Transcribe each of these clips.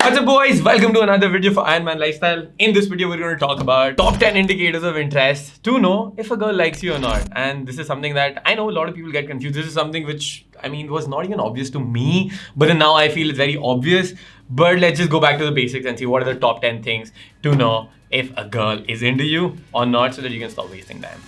What's up, boys? Welcome to another video for Iron Man Lifestyle. In this video, we're going to talk about top 10 indicators of interest to know if a girl likes you or not. And this is something that I know a lot of people get confused. This is something which, was not even obvious to me, but then now I feel it's very obvious. But let's just go back to the basics and see what are the top 10 things to know if a girl is into you or not, so that you can stop wasting time.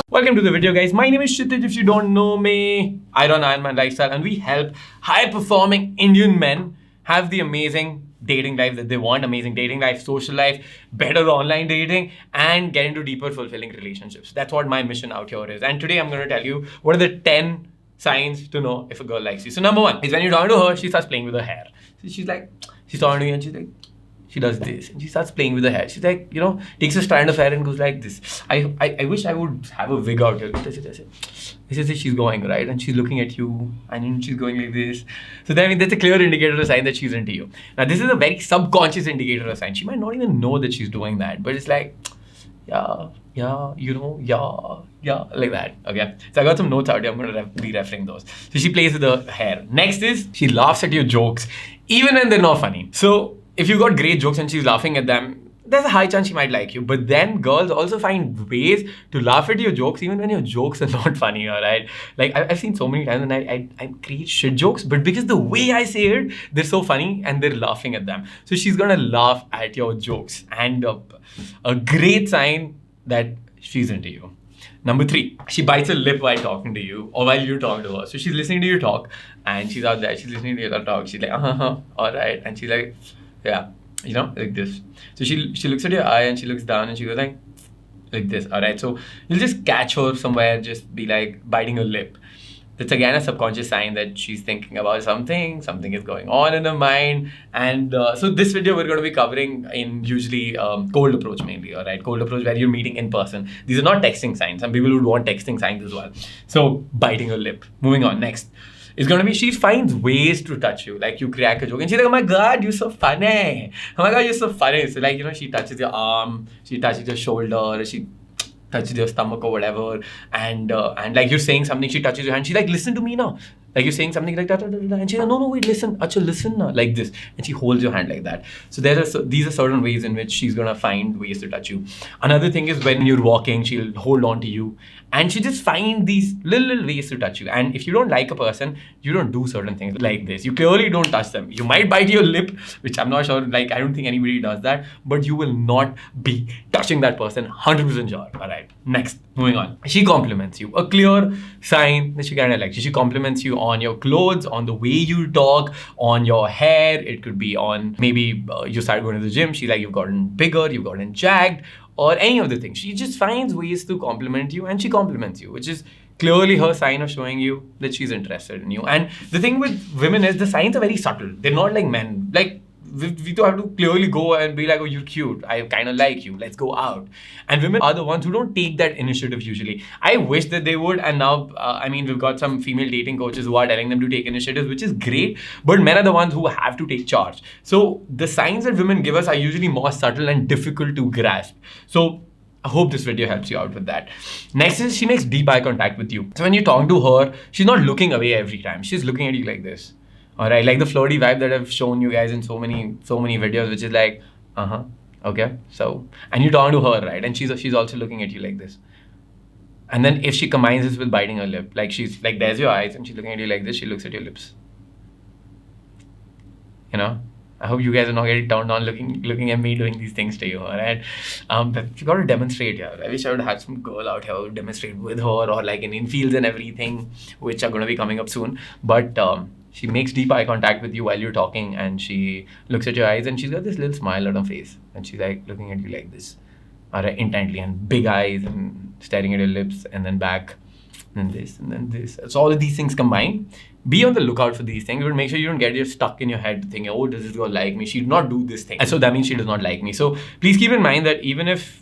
Welcome to the video, guys. My name is Kshitij. If you don't know me, I run Iron Man Lifestyle and we help high-performing Indian men have the amazing dating life that they want, amazing dating life, social life, better online dating, and get into deeper, fulfilling relationships. That's what my mission out here is. And today I'm going to tell you what are the 10 signs to know if a girl likes you. So number one is when you're talking to her, she starts playing with her hair. So she's talking to you and she's like, she does this and she starts playing with her hair. She's like, takes a strand of hair and goes like this. I wish I would have a wig out here. This is she's going, right? And she's looking at you and she's going like this. So that's a clear indicator, a sign that she's into you. Now, this is a very subconscious indicator, a sign. She might not even know that she's doing that, but it's like, yeah, like that. Okay. So I got some notes out here. I'm going to be referring those. So she plays with her hair. Next is she laughs at your jokes, even when they're not funny. So if you got great jokes and she's laughing at them, there's a high chance she might like you. But then girls also find ways to laugh at your jokes even when your jokes are not funny, alright? Like I've seen so many times when I create shit jokes, but because the way I say it, they're so funny and they're laughing at them. So she's gonna laugh at your jokes, and a great sign that she's into you. Number 3, she bites her lip while talking to you or while you're talking to her. So she's listening to you talk and she's out there, she's listening to you talk. She's like, alright. And she's like, yeah, like this. So she looks at your eye and she looks down and she goes like this. All right. So you'll just catch her somewhere, just be like biting her lip. That's again a subconscious sign that she's thinking about something is going on in her mind. And so this video we're going to be covering in usually cold approach mainly. All right. Cold approach where you're meeting in person. These are not texting signs. Some people would want texting signs as well. So biting her lip. Moving on. Next. It's going to be, she finds ways to touch you. Like you crack a joke and she's like, oh my God, you're so funny. Oh my God, you're so funny. So like, she touches your arm, she touches your shoulder, she touches your stomach or whatever. And like you're saying something, she touches your hand. She's like, listen to me now. Like you're saying something like that. And she's like, no, wait, listen. Acha, listen now. Like this. And she holds your hand like that. So these are certain ways in which she's going to find ways to touch you. Another thing is when you're walking, she'll hold on to you. And she just find these little ways to touch you. And if you don't like a person, you don't do certain things like this. You clearly don't touch them. You might bite your lip, which I'm not sure, I don't think anybody does that. But you will not be touching that person, 100% sure. All right. Next, moving on. She compliments you. A clear sign that she kind of likes you. She compliments you on your clothes, on the way you talk, on your hair. It could be on maybe you started going to the gym. She's like, you've gotten bigger, you've gotten jacked, or any of the things. She just finds ways to compliment you, and she compliments you, which is clearly her sign of showing you that she's interested in you. And the thing with women is the signs are very subtle. They're not like men. Like we don't have to clearly go and be like, oh, you're cute, I kind of like you, let's go out. And women are the ones who don't take that initiative usually. I wish that they would, and now we've got some female dating coaches who are telling them to take initiatives, which is great, but men are the ones who have to take charge. So the signs that women give us are usually more subtle and difficult to grasp. So I hope this video helps you out with that. Next is she makes deep eye contact with you. So when you talk to her, she's not looking away every time. She's looking at you like this. All right, like the flirty vibe that I've shown you guys in so many videos, which is like, okay. So, and you're talking to her, right? And she's also looking at you like this. And then if she combines this with biting her lip, like she's like, there's your eyes, and she's looking at you like this, she looks at your lips. I hope you guys are not getting turned on looking at me doing these things to you, all right? But you got to demonstrate here. I wish I would have some girl out here who would demonstrate with her, or like in infields and everything, which are going to be coming up soon. But she makes deep eye contact with you while you're talking, and she looks at your eyes, and she's got this little smile on her face, and she's like looking at you like this, all right, intently, and big eyes, and staring at your lips, and then back, and this, and then this. So all of these things combined. Be on the lookout for these things, but make sure you don't get stuck in your head thinking, oh, does this girl like me? She did not do this thing, and so that means she does not like me. So please keep in mind that even if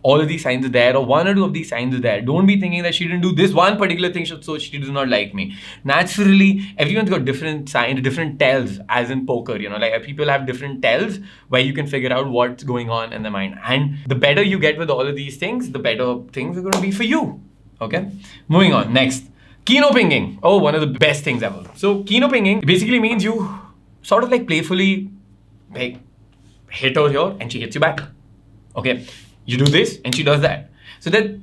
all of these signs are there, or one or two of these signs are there. Don't be thinking that she didn't do this one particular thing, so she does not like me. Naturally, everyone's got different signs, different tells, as in poker, you know, like people have different tells where you can figure out what's going on in the mind. And the better you get with all of these things, the better things are going to be for you. Okay, moving on. Next, Kino pinging. Oh, one of the best things ever. So Kino pinging basically means you sort of like playfully like hit her here and she hits you back. Okay, you do this and she does that.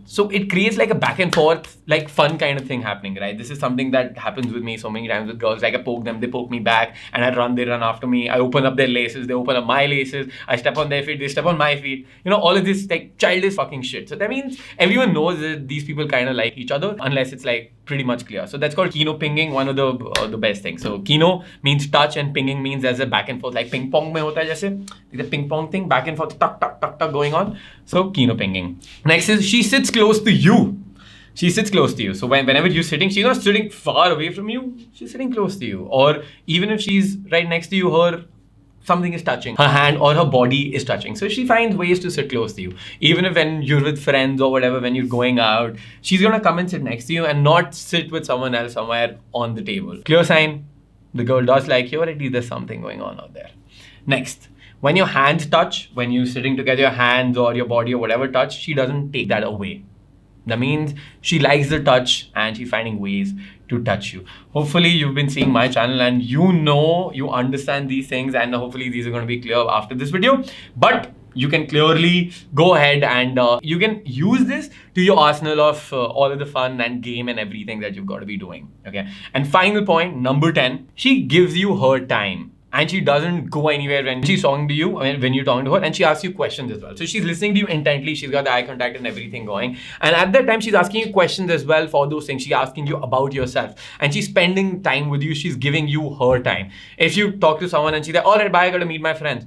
So it creates like a back and forth, like fun kind of thing happening, right? This is something that happens with me so many times with girls. Like I poke them, they poke me back, and I run, they run after me. I open up their laces, they open up my laces. I step on their feet, they step on my feet. You know, all of this like childish fucking shit. So that means everyone knows that these people kind of like each other, unless it's like pretty much clear. So that's called Kino pinging, one of the best things. So Kino means touch and pinging means there's a back and forth, like ping pong mein hota hai jaise, the ping pong thing, back and forth, tuck, tuck, tuck, tuck going on. So Kino pinging. Next is she sits close to you. She sits close to you. So whenever you're sitting, she's not sitting far away from you, she's sitting close to you. Or even if she's right next to you, something is touching. Her hand or her body is touching. So she finds ways to sit close to you. Even if when you're with friends or whatever, when you're going out, she's gonna come and sit next to you and not sit with someone else somewhere on the table. Clear sign, the girl does like you, or at least there's something going on out there. Next, when your hands touch, when you're sitting together, your hands or your body or whatever touch, she doesn't take that away. That means she likes the touch and she's finding ways to touch you. Hopefully you've been seeing my channel and you understand these things, and hopefully these are going to be clear after this video. But you can clearly go ahead and you can use this to your arsenal of all of the fun and game and everything that you've got to be doing. Okay. And final point, number 10, she gives you her time. And she doesn't go anywhere when she's talking to you, when you're talking to her, and she asks you questions as well. So she's listening to you intently, she's got the eye contact and everything going. And at that time, she's asking you questions as well for those things. She's asking you about yourself. And she's spending time with you, she's giving you her time. If you talk to someone and she's like, all right, bye, I gotta meet my friends.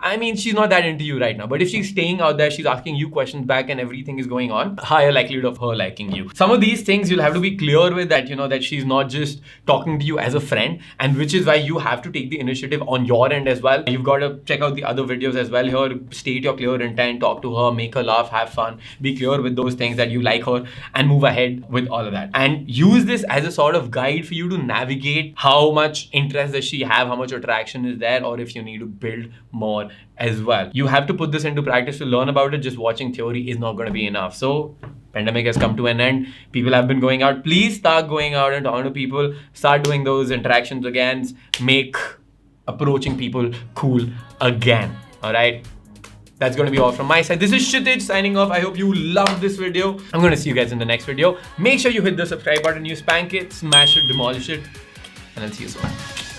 I mean, she's not that into you right now. But if she's staying out there, she's asking you questions back and everything is going on, higher likelihood of her liking you. Some of these things you'll have to be clear with, that, you know, that she's not just talking to you as a friend, and which is why you have to take the initiative on your end as well. You've got to check out the other videos as well here, state your clear intent, talk to her, make her laugh, have fun, be clear with those things that you like her, and move ahead with all of that. And use this as a sort of guide for you to navigate how much interest does she have, how much attraction is there, or if you need to build more as well. You have to put this into practice to learn about it. Just watching theory is not going to be enough. So pandemic has come to an end. People have been going out. Please start going out and talking to people. Start doing those interactions again. Make approaching people cool again. All right. That's going to be all from my side. This is Kshitij signing off. I hope you loved this video. I'm going to see you guys in the next video. Make sure you hit the subscribe button. You spank it, smash it, demolish it. And I'll see you soon.